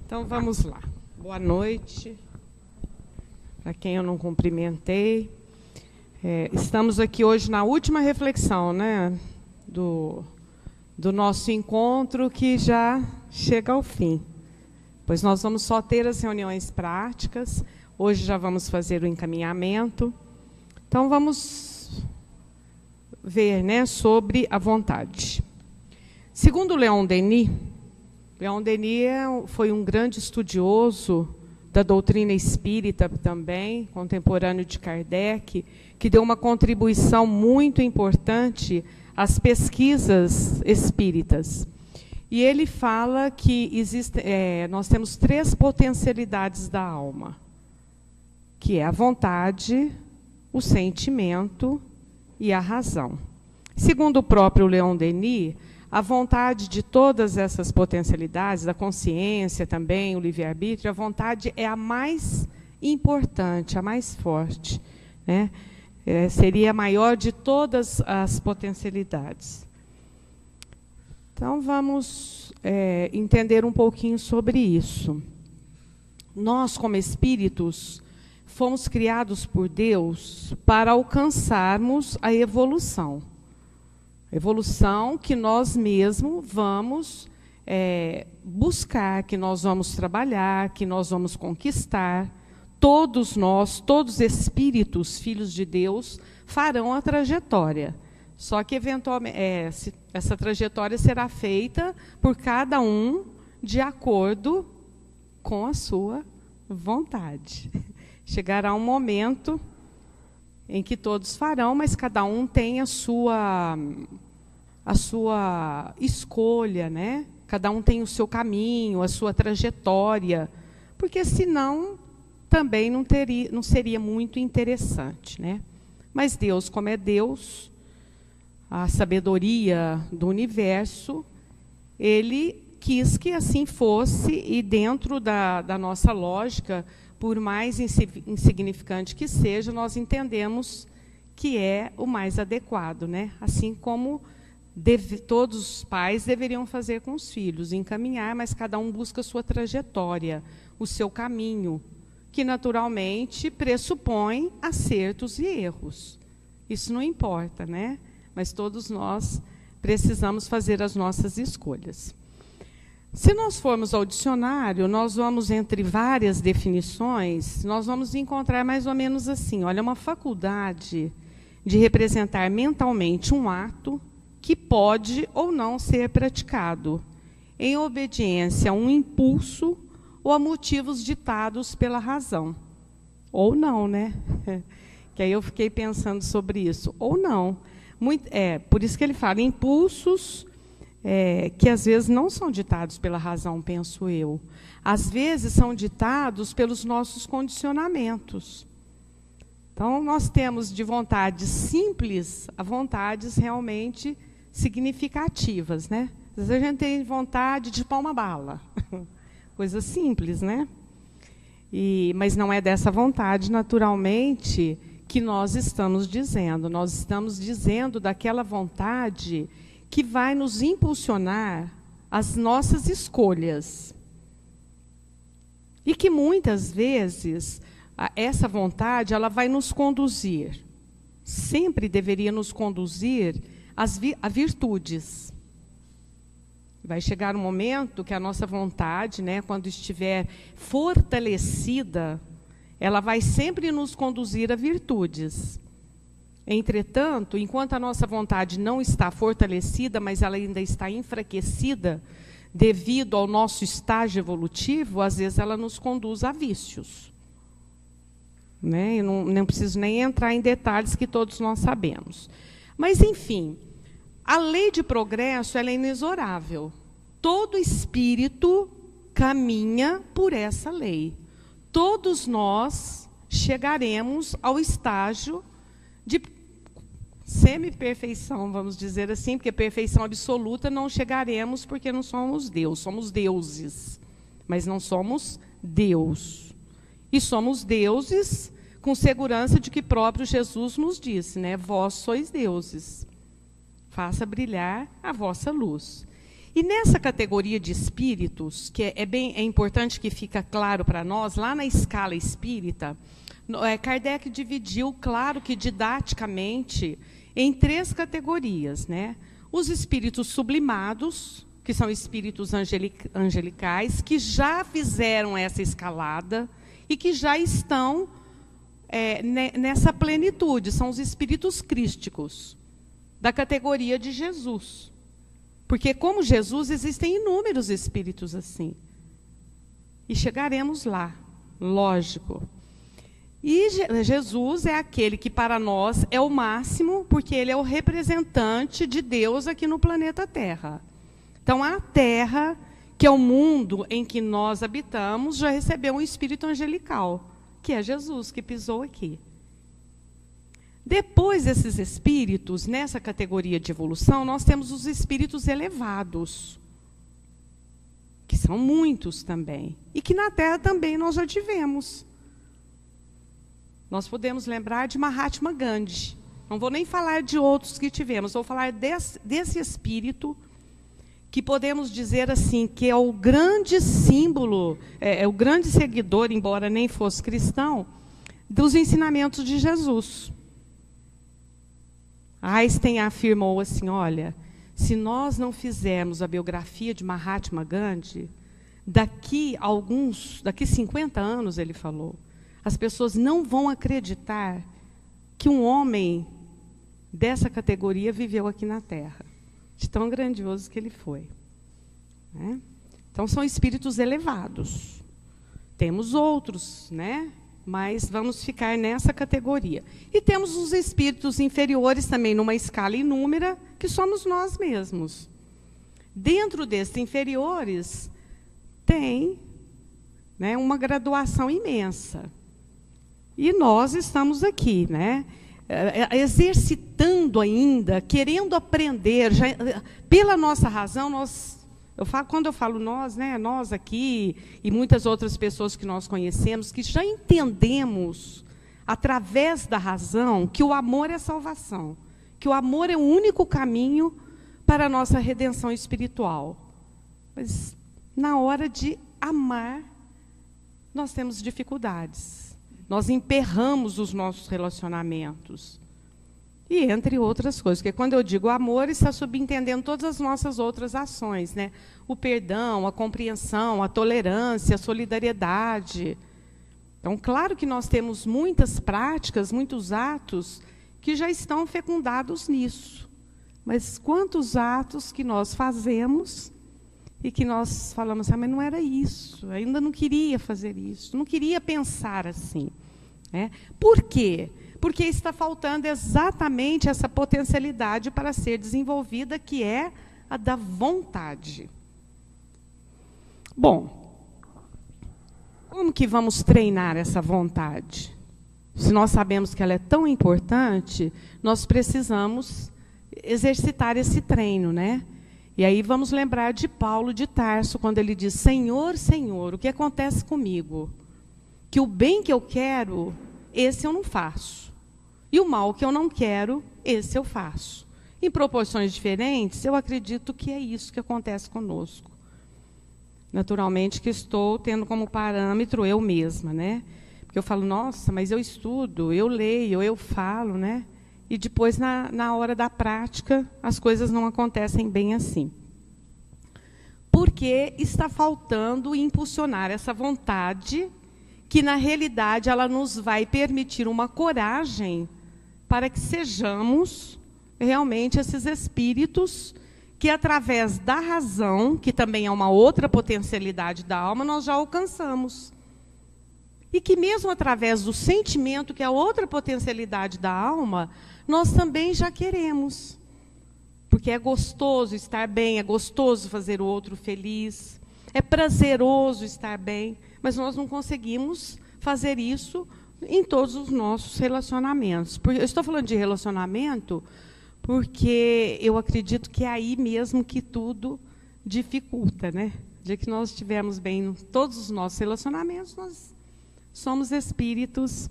Então vamos lá. Boa noite. Para quem eu não cumprimentei. Estamos aqui hoje na última reflexão, né, do nosso encontro, que já chega ao fim. Pois nós vamos só ter as reuniões práticas. Hoje já vamos fazer o encaminhamento. Então vamos ver, né, sobre a vontade. Segundo Leon Denis foi um grande estudioso da doutrina espírita também, contemporâneo de Kardec, que deu uma contribuição muito importante às pesquisas espíritas. E ele fala que nós temos 3 potencialidades da alma, que é a vontade, o sentimento e a razão. Segundo o próprio Leon Denis, a vontade de todas essas potencialidades, da consciência também, o livre-arbítrio, a vontade é a mais importante, a mais forte, né? Seria a maior de todas as potencialidades. Então, vamos entender um pouquinho sobre isso. Nós, como espíritos, fomos criados por Deus para alcançarmos a evolução. Evolução que nós mesmos vamos buscar, que nós vamos trabalhar, que nós vamos conquistar. Todos nós, todos espíritos, filhos de Deus, farão a trajetória. Só que, eventualmente, essa trajetória será feita por cada um de acordo com a sua vontade. Chegará um momento em que todos farão, mas cada um tem a sua escolha, né? Cada um tem o seu caminho, a sua trajetória, porque senão também não seria muito interessante, né? Mas Deus, como é Deus, a sabedoria do universo, Ele quis que assim fosse, e dentro da nossa lógica, por mais insignificante que seja, nós entendemos que é o mais adequado, né? Assim como todos os pais deveriam fazer com os filhos, encaminhar, mas cada um busca a sua trajetória, o seu caminho, que naturalmente pressupõe acertos e erros. Isso não importa, né? Mas todos nós precisamos fazer as nossas escolhas. Se nós formos ao dicionário, nós vamos, entre várias definições, nós vamos encontrar mais ou menos assim, olha, uma faculdade de representar mentalmente um ato que pode ou não ser praticado, em obediência a um impulso ou a motivos ditados pela razão. Ou não, né? Que aí eu fiquei pensando sobre isso. Ou não. Por isso que ele fala impulsos que às vezes não são ditados pela razão, penso eu. Às vezes são ditados pelos nossos condicionamentos. Então, nós temos de vontades simples a vontades realmente significativas, né? Às vezes a gente tem vontade de chupar uma bala. Coisa simples, né? Mas não é dessa vontade, naturalmente, que nós estamos dizendo. Nós estamos dizendo daquela vontade que vai nos impulsionar as nossas escolhas. E que muitas vezes essa vontade ela vai nos conduzir, sempre deveria nos conduzir a virtudes. Vai chegar um momento que a nossa vontade, né, quando estiver fortalecida, ela vai sempre nos conduzir a virtudes. Entretanto, enquanto a nossa vontade não está fortalecida, mas ela ainda está enfraquecida, devido ao nosso estágio evolutivo, às vezes ela nos conduz a vícios. Né? Eu não preciso nem entrar em detalhes que todos nós sabemos. Mas, enfim, a lei de progresso ela é inexorável. Todo espírito caminha por essa lei. Todos nós chegaremos ao estágio de semi-perfeição, vamos dizer assim, porque perfeição absoluta não chegaremos porque não somos Deus, somos deuses, mas não somos Deus. E somos deuses com segurança de que próprio Jesus nos disse, né? Vós sois deuses, faça brilhar a vossa luz. E nessa categoria de espíritos, que é importante que fica claro para nós, lá na escala espírita, Kardec dividiu, claro que didaticamente, em 3 categorias, né? Os espíritos sublimados, que são espíritos angelicais, que já fizeram essa escalada e que já estão nessa plenitude, são os espíritos crísticos, da categoria de Jesus. Porque, como Jesus, existem inúmeros espíritos assim. E chegaremos lá, lógico. E Jesus é aquele que, para nós, é o máximo, porque ele é o representante de Deus aqui no planeta Terra. Então, a Terra, que é o mundo em que nós habitamos, já recebeu um espírito angelical, que é Jesus, que pisou aqui. Depois desses espíritos, nessa categoria de evolução, nós temos os espíritos elevados, que são muitos também, e que na Terra também nós já tivemos. Nós podemos lembrar de Mahatma Gandhi. Não vou nem falar de outros que tivemos, vou falar desse espírito, que podemos dizer assim, que é o grande símbolo, é o grande seguidor, embora nem fosse cristão, dos ensinamentos de Jesus. Einstein afirmou assim, olha, se nós não fizermos a biografia de Mahatma Gandhi, daqui 50 anos, ele falou, as pessoas não vão acreditar que um homem dessa categoria viveu aqui na Terra, de tão grandioso que ele foi. Né? Então, são espíritos elevados. Temos outros, né? Mas vamos ficar nessa categoria. E temos os espíritos inferiores também, numa escala inúmera, que somos nós mesmos. Dentro desses inferiores, tem, né, uma graduação imensa. E nós estamos aqui, né, exercitando ainda, querendo aprender, já, pela nossa razão, quando eu falo nós, né, nós aqui e muitas outras pessoas que nós conhecemos, que já entendemos, através da razão, que o amor é salvação, que o amor é o único caminho para a nossa redenção espiritual. Mas, na hora de amar, nós temos dificuldades. Nós emperramos os nossos relacionamentos. E entre outras coisas, porque quando eu digo amor, está subentendendo todas as nossas outras ações, né? O perdão, a compreensão, a tolerância, a solidariedade. Então, claro que nós temos muitas práticas, muitos atos que já estão fecundados nisso. Mas quantos atos que nós fazemos e que nós falamos, mas não era isso, ainda não queria fazer isso, não queria pensar assim. Né? Por quê? Porque está faltando exatamente essa potencialidade para ser desenvolvida, que é a da vontade. Bom, como que vamos treinar essa vontade? Se nós sabemos que ela é tão importante, nós precisamos exercitar esse treino, né? E aí vamos lembrar de Paulo de Tarso, quando ele diz, Senhor, Senhor, o que acontece comigo? Que o bem que eu quero, esse eu não faço. E o mal que eu não quero, esse eu faço. Em proporções diferentes, eu acredito que é isso que acontece conosco. Naturalmente que estou tendo como parâmetro eu mesma, né? Porque eu falo, nossa, mas eu estudo, eu leio, eu falo, né? E depois, na hora da prática, as coisas não acontecem bem assim. Porque está faltando impulsionar essa vontade, que na realidade ela nos vai permitir uma coragem para que sejamos realmente esses espíritos que, através da razão, que também é uma outra potencialidade da alma, nós já alcançamos. E que mesmo através do sentimento, que é outra potencialidade da alma, nós também já queremos. Porque é gostoso estar bem, é gostoso fazer o outro feliz, é prazeroso estar bem, mas nós não conseguimos fazer isso em todos os nossos relacionamentos. Eu estou falando de relacionamento porque eu acredito que é aí mesmo que tudo dificulta, né? De que nós estivermos bem em todos os nossos relacionamentos, nós somos espíritos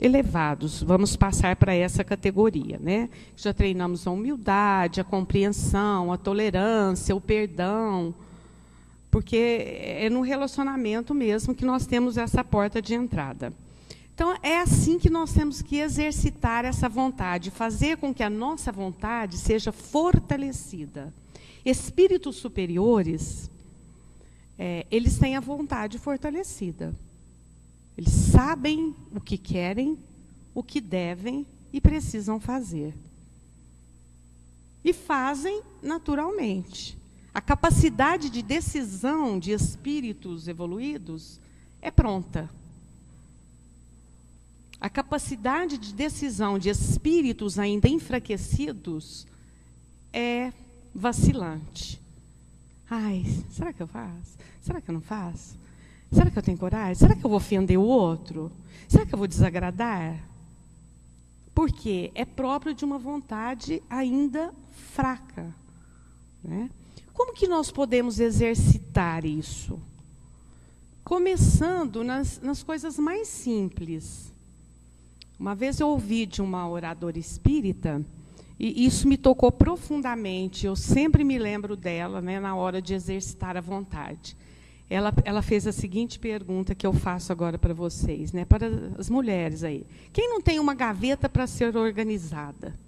elevados. Vamos passar para essa categoria, né? Já treinamos a humildade, a compreensão, a tolerância, o perdão, porque é no relacionamento mesmo que nós temos essa porta de entrada. Então, é assim que nós temos que exercitar essa vontade, fazer com que a nossa vontade seja fortalecida. Espíritos superiores, eles têm a vontade fortalecida. Eles sabem o que querem, o que devem e precisam fazer. E fazem naturalmente. A capacidade de decisão de espíritos evoluídos é pronta. A capacidade de decisão de espíritos ainda enfraquecidos é vacilante. Ai, será que eu faço? Será que eu não faço? Será que eu tenho coragem? Será que eu vou ofender o outro? Será que eu vou desagradar? Porque é próprio de uma vontade ainda fraca, né? Como que nós podemos exercitar isso? Começando nas coisas mais simples. Uma vez eu ouvi de uma oradora espírita, e isso me tocou profundamente, eu sempre me lembro dela, né, na hora de exercitar a vontade. Ela fez a seguinte pergunta que eu faço agora para vocês, né, para as mulheres aí. Quem não tem uma gaveta para ser organizada?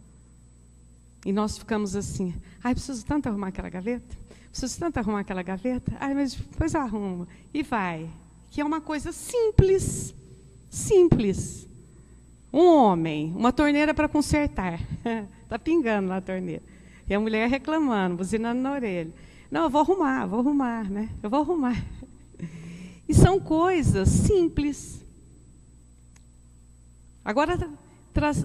E nós ficamos assim, ai, preciso tanto arrumar aquela gaveta, preciso tanto arrumar aquela gaveta, ai, mas depois eu arrumo. E vai. Que é uma coisa simples, simples. Um homem, uma torneira para consertar. Está pingando lá a torneira. E a mulher reclamando, buzinando na orelha. Não, eu vou arrumar, né? Eu vou arrumar. E são coisas simples. Agora,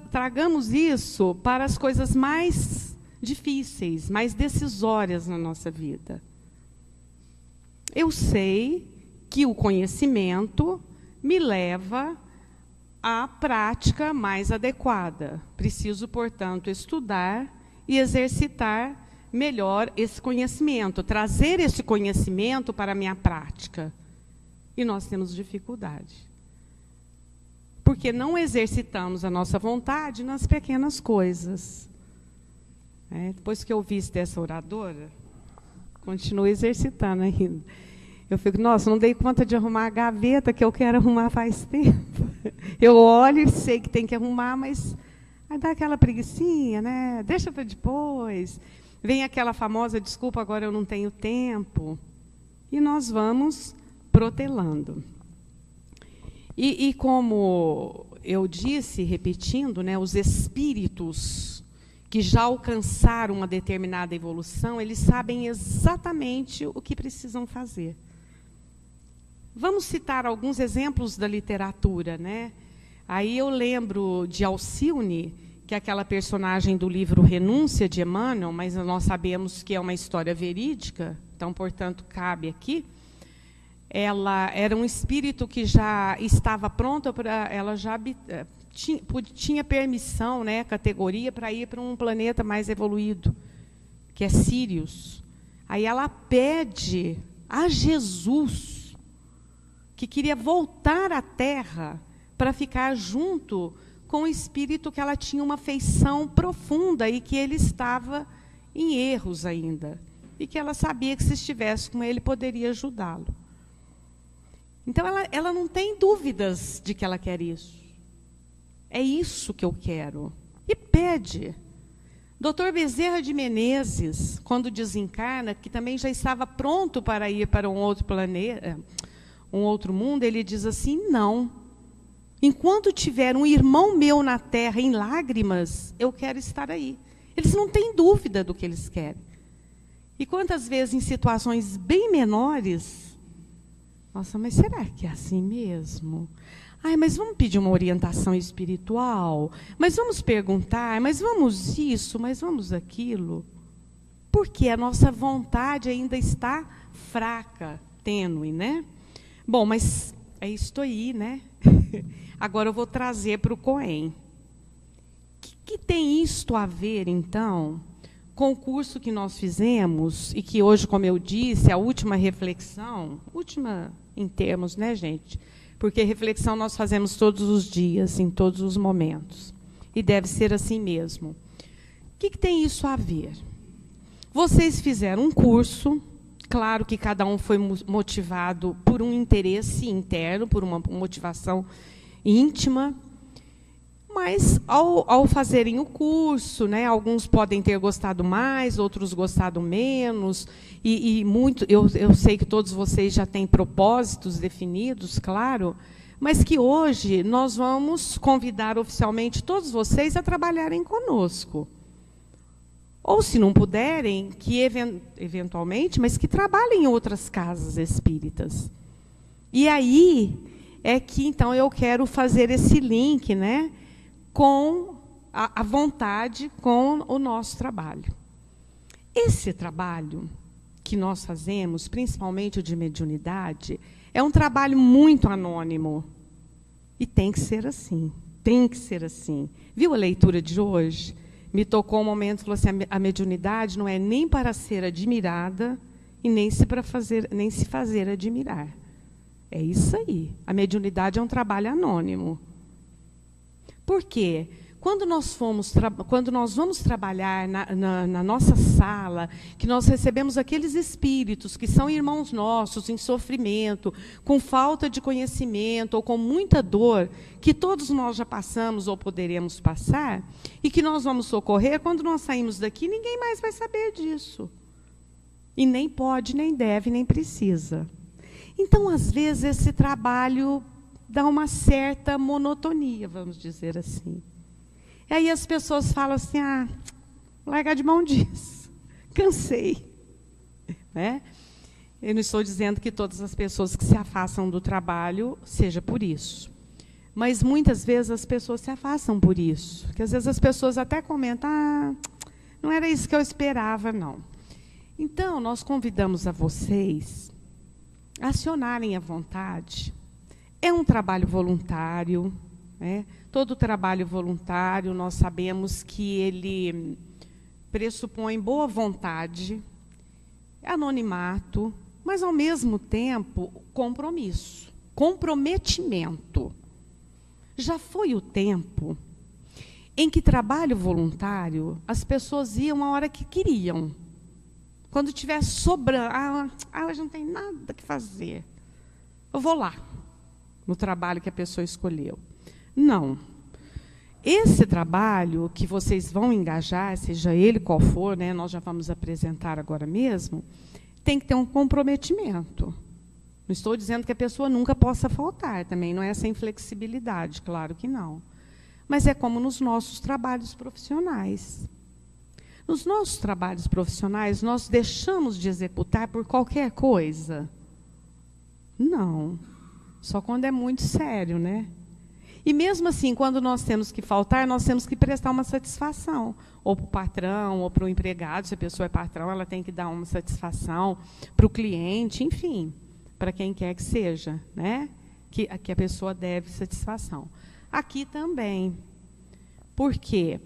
tragamos isso para as coisas mais difíceis, mais decisórias na nossa vida. Eu sei que o conhecimento me leva à prática mais adequada. Preciso, portanto, estudar e exercitar melhor esse conhecimento, trazer esse conhecimento para a minha prática. E nós temos dificuldade. Porque não exercitamos a nossa vontade nas pequenas coisas. Depois que eu ouvi isso dessa oradora, continuo exercitando ainda. Eu fico, nossa, não dei conta de arrumar a gaveta que eu quero arrumar faz tempo. Eu olho e sei que tem que arrumar, mas aí dá aquela preguicinha, né? Deixa para depois. Vem aquela famosa desculpa, agora eu não tenho tempo. E nós vamos protelando. E como eu disse, repetindo, né, os espíritos que já alcançaram uma determinada evolução, eles sabem exatamente o que precisam fazer. Vamos citar alguns exemplos da literatura, né? Aí eu lembro de Alcione, que é aquela personagem do livro Renúncia, de Emmanuel, mas nós sabemos que é uma história verídica, então, portanto, cabe aqui. Ela era um espírito que já estava pronta para... Ela já tinha permissão, né, categoria, para ir para um planeta mais evoluído, que é Sírius. Aí ela pede a Jesus, que queria voltar à Terra para ficar junto com o espírito que ela tinha uma afeição profunda e que ele estava em erros ainda. E que ela sabia que, se estivesse com ele, poderia ajudá-lo. Então, ela não tem dúvidas de que ela quer isso. É isso que eu quero. E pede. Dr. Bezerra de Menezes, quando desencarna, que também já estava pronto para ir para um outro planeta, um outro mundo, ele diz assim, não. Enquanto tiver um irmão meu na Terra em lágrimas, eu quero estar aí. Eles não têm dúvida do que eles querem. E quantas vezes, em situações bem menores, nossa, mas será que é assim mesmo? Ai, mas vamos pedir uma orientação espiritual? Mas vamos perguntar? Mas vamos isso? Mas vamos aquilo? Porque a nossa vontade ainda está fraca, tênue, né? Bom, mas é isto aí, né? Agora eu vou trazer para o Cohen. O que tem isto a ver, então, com o curso que nós fizemos, e que hoje, como eu disse, a última reflexão, última em termos, né, gente? Porque reflexão nós fazemos todos os dias, em todos os momentos. E deve ser assim mesmo. O que tem isso a ver? Vocês fizeram um curso, claro que cada um foi motivado por um interesse interno, por uma motivação íntima, mas ao fazerem o curso, né, alguns podem ter gostado mais, outros gostado menos, e muito, eu sei que todos vocês já têm propósitos definidos, claro, mas que hoje nós vamos convidar oficialmente todos vocês a trabalharem conosco. Ou, se não puderem, que eventualmente, mas que trabalhem em outras casas espíritas. E aí é que, então, eu quero fazer esse link, né, com a vontade, com o nosso trabalho. Esse trabalho que nós fazemos, principalmente o de mediunidade, é um trabalho muito anônimo. E tem que ser assim. Tem que ser assim. Viu a leitura de hoje? Me tocou um momento, falou assim, a mediunidade não é nem para ser admirada e nem se fazer admirar. É isso aí. A mediunidade é um trabalho anônimo. Por quê? Quando nós vamos trabalhar na nossa sala, que nós recebemos aqueles espíritos que são irmãos nossos em sofrimento, com falta de conhecimento ou com muita dor, que todos nós já passamos ou poderemos passar, e que nós vamos socorrer, quando nós saímos daqui, ninguém mais vai saber disso. E nem pode, nem deve, nem precisa. Então, às vezes, esse trabalho dá uma certa monotonia, vamos dizer assim. E aí as pessoas falam assim, largar de mão disso, cansei. Né? Eu não estou dizendo que todas as pessoas que se afastam do trabalho seja por isso. Mas muitas vezes as pessoas se afastam por isso. Porque às vezes as pessoas até comentam, não era isso que eu esperava, não. Então, nós convidamos a vocês a acionarem a vontade. É um trabalho voluntário, né? Todo trabalho voluntário, nós sabemos que ele pressupõe boa vontade, anonimato, mas, ao mesmo tempo, compromisso, comprometimento. Já foi o tempo em que trabalho voluntário, as pessoas iam a hora que queriam. Quando tivesse sobrando, hoje não tem nada que fazer, eu vou lá, no trabalho que a pessoa escolheu. Não. Esse trabalho que vocês vão engajar, seja ele qual for, né, nós já vamos apresentar agora mesmo, tem que ter um comprometimento. Não estou dizendo que a pessoa nunca possa faltar, também não é essa inflexibilidade, claro que não. Mas é como nos nossos trabalhos profissionais. Nos nossos trabalhos profissionais, nós deixamos de executar por qualquer coisa? Não. Só quando é muito sério, né? E mesmo assim, quando nós temos que faltar, nós temos que prestar uma satisfação. Ou para o patrão, ou para o empregado. Se a pessoa é patrão, ela tem que dar uma satisfação para o cliente, enfim, para quem quer que seja, né? Que a pessoa deve satisfação. Aqui também. Por quê?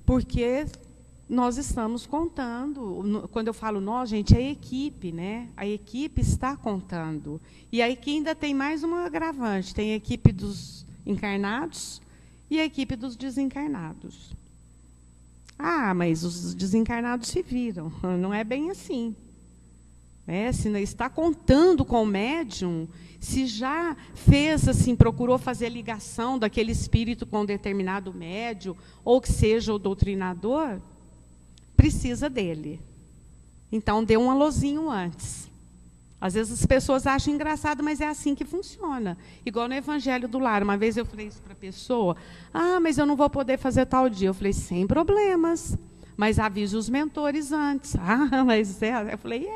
Porque nós estamos contando, quando eu falo nós, gente, é a equipe, né? A equipe está contando. E aí aqui ainda tem mais uma agravante, tem a equipe dos encarnados e a equipe dos desencarnados. Mas os desencarnados se viram. Não é bem assim. Se não está contando com o médium, se já fez assim, procurou fazer a ligação daquele espírito com um determinado médium, ou que seja o doutrinador, precisa dele. Então, dê um alôzinho antes. Às vezes as pessoas acham engraçado, mas é assim que funciona. Igual no Evangelho do Lar. Uma vez eu falei isso para a pessoa, mas eu não vou poder fazer tal dia. Eu falei, sem problemas, mas avise os mentores antes. Mas eu falei,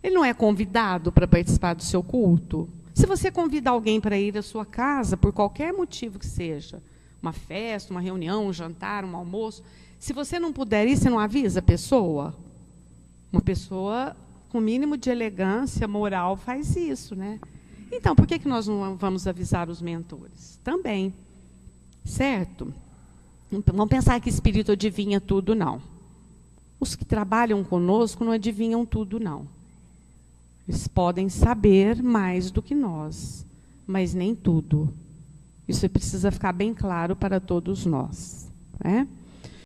ele não é convidado para participar do seu culto? Se você convida alguém para ir à sua casa, por qualquer motivo que seja, uma festa, uma reunião, um jantar, um almoço, se você não puder ir, você não avisa a pessoa? Uma pessoa com mínimo de elegância moral faz isso, né? Então, por que nós não vamos avisar os mentores? Também. Certo? Não vamos pensar que espírito adivinha tudo, não. Os que trabalham conosco não adivinham tudo, não. Eles podem saber mais do que nós. mas nem tudo. Isso precisa ficar bem claro para todos nós, né?